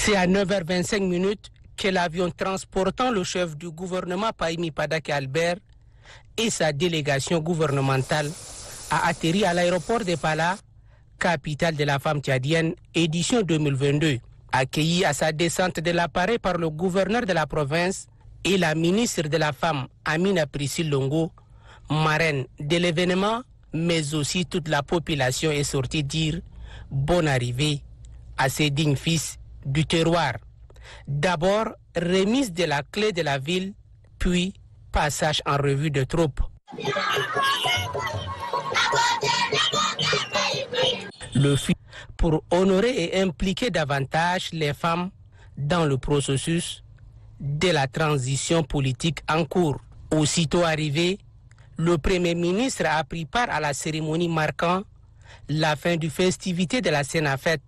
C'est à 9h25 que l'avion transportant le chef du gouvernement Pahimi Padaki Albert et sa délégation gouvernementale a atterri à l'aéroport de Pala, capitale de la femme tchadienne, édition 2022. Accueilli à sa descente de l'appareil par le gouverneur de la province et la ministre de la Femme, Amina Priscille Longo, marraine de l'événement, mais aussi toute la population est sortie dire bonne arrivée à ces dignes fils du terroir. D'abord, remise de la clé de la ville, puis passage en revue de troupes. Le fut pour honorer et impliquer davantage les femmes dans le processus de la transition politique en cours. Aussitôt arrivé, le Premier ministre a pris part à la cérémonie marquant la fin du festivité de la Sénafête.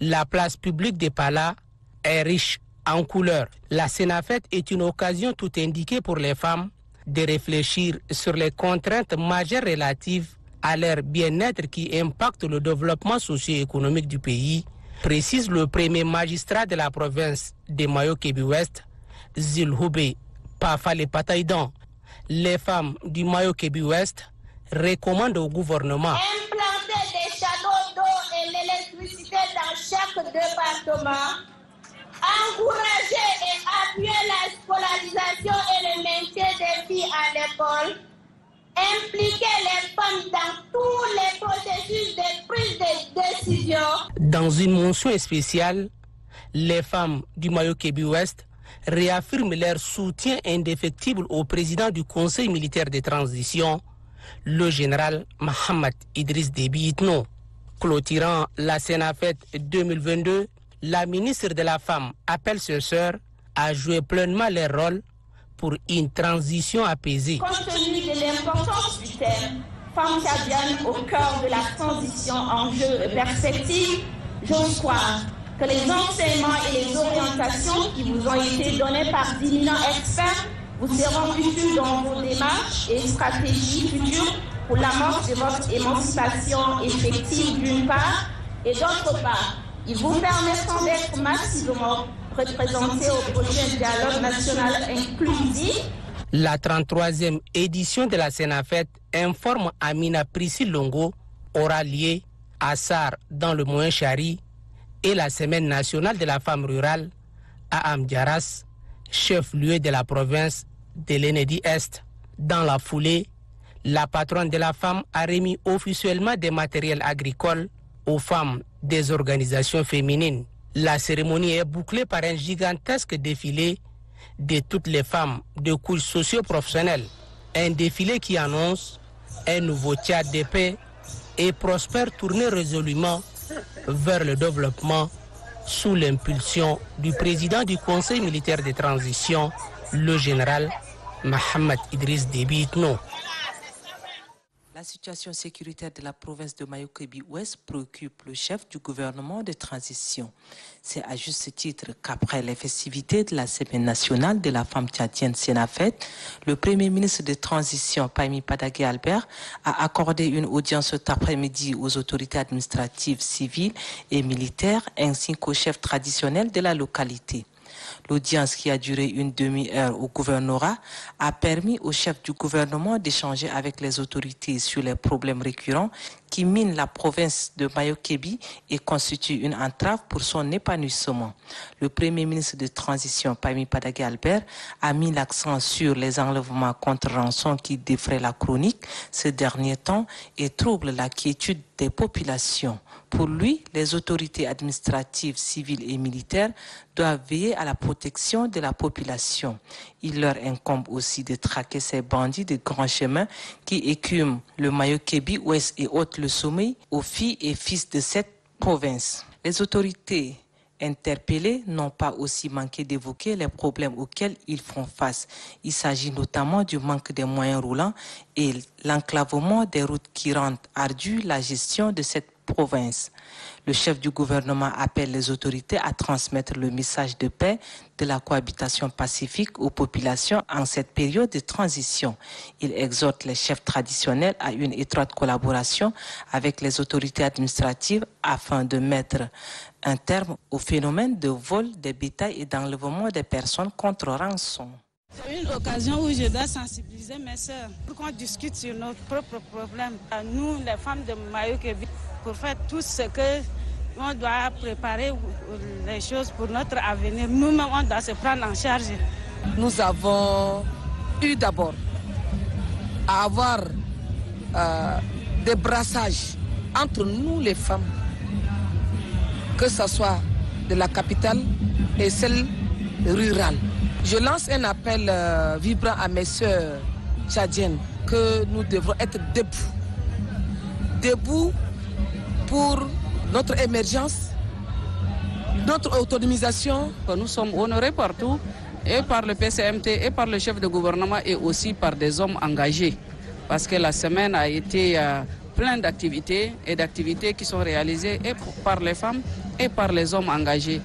La place publique de Pala est riche en couleurs. La Sénafête est une occasion tout indiquée pour les femmes de réfléchir sur les contraintes majeures relatives à leur bien-être qui impactent le développement socio-économique du pays, précise le premier magistrat de la province de Mayo-Kébi-Ouest, Zilhoubé Pafale Pataïdan. Les femmes du Mayo-Kébi-Ouest recommandent au gouvernement implanter des châteaux d'eau et l'électricité dans chaque département, encourager et appuyer la scolarisation et le maintien des filles à l'école, impliquer les femmes dans tous les processus de prise de décision. Dans une mention spéciale, les femmes du Mayo-Kébi-Ouest réaffirment leur soutien indéfectible au président du Conseil militaire de transition, le général Mohamed Idriss Déby Itno. Clôturant la Sénafête 2022, la ministre de la Femme appelle ses sœurs à jouer pleinement leur rôle pour une transition apaisée. Compte tenu de l'importance du thème « Femmes tchadiennes au cœur de la transition, enjeux et perspectives », j'ose croire que les enseignements et les orientations qui vous ont été donnés par d'éminents experts vous seront utiles dans vos démarches et stratégies futures pour l'amorce de votre émancipation effective d'une part, et d'autre part, ils vous permettront d'être massivement représentés au prochain dialogue national inclusif. La 33e édition de la Sénafête, informe Amina Priscille Longo, aura lieu à Sar dans le Moyen Chari et la Semaine nationale de la femme rurale à Amdiaras, chef-lieu de la province de l'Enedi-Est. Dans la foulée, la patronne de la femme a remis officiellement des matériels agricoles aux femmes des organisations féminines. La cérémonie est bouclée par un gigantesque défilé de toutes les femmes de couches socio-professionnelles. Un défilé qui annonce un nouveau Tchad de paix et prospère tourné résolument vers le développement sous l'impulsion du président du Conseil militaire de transition, le général Mohamed Idriss Déby Itno. La situation sécuritaire de la province de Mayo-Kébi-Ouest préoccupe le chef du gouvernement de transition. C'est à juste titre qu'après les festivités de la Semaine nationale de la femme tchadienne Sénafête, le Premier ministre de transition, Pahimi Padaki Albert, a accordé une audience cet après-midi aux autorités administratives, civiles et militaires, ainsi qu'aux chefs traditionnels de la localité. L'audience, qui a duré une demi-heure au gouvernorat, a permis au chef du gouvernement d'échanger avec les autorités sur les problèmes récurrents qui minent la province de Mayo-Kébi et constituent une entrave pour son épanouissement. Le Premier ministre de transition, Pahimi Padaki Albert, a mis l'accent sur les enlèvements contre rançon qui défraient la chronique ces derniers temps et troublent la quiétude des populations. Pour lui, les autorités administratives, civiles et militaires doivent veiller à la protection de la population. Il leur incombe aussi de traquer ces bandits de grands chemins qui écument le Mayo-Kébi, Ouest et Haute le Sommeil aux filles et fils de cette province. Les autorités interpellés n'ont pas aussi manqué d'évoquer les problèmes auxquels ils font face. Il s'agit notamment du manque des moyens roulants et l'enclavement des routes qui rendent ardue la gestion de cette provinces. Le chef du gouvernement appelle les autorités à transmettre le message de paix, de la cohabitation pacifique aux populations en cette période de transition. Il exhorte les chefs traditionnels à une étroite collaboration avec les autorités administratives afin de mettre un terme au phénomène de vol des bétails et d'enlèvement des personnes contre rançon. C'est une occasion où je dois sensibiliser mes sœurs pour qu'on discute sur nos propres problèmes. Nous, les femmes de Mayo-Kébi, pour faire tout ce qu'on doit préparer les choses pour notre avenir. Nous-mêmes, on doit se prendre en charge. Nous avons eu d'abord à avoir des brassages entre nous les femmes, que ce soit de la capitale et celle rurale. Je lance un appel vibrant à mes sœurs tchadiennes que nous devrons être debout pour notre émergence, notre autonomisation. Nous sommes honorés partout, et par le PCMT, et par le chef de gouvernement, et aussi par des hommes engagés. Parce que la semaine a été pleine d'activités, et d'activités qui sont réalisées et par les femmes et par les hommes engagés.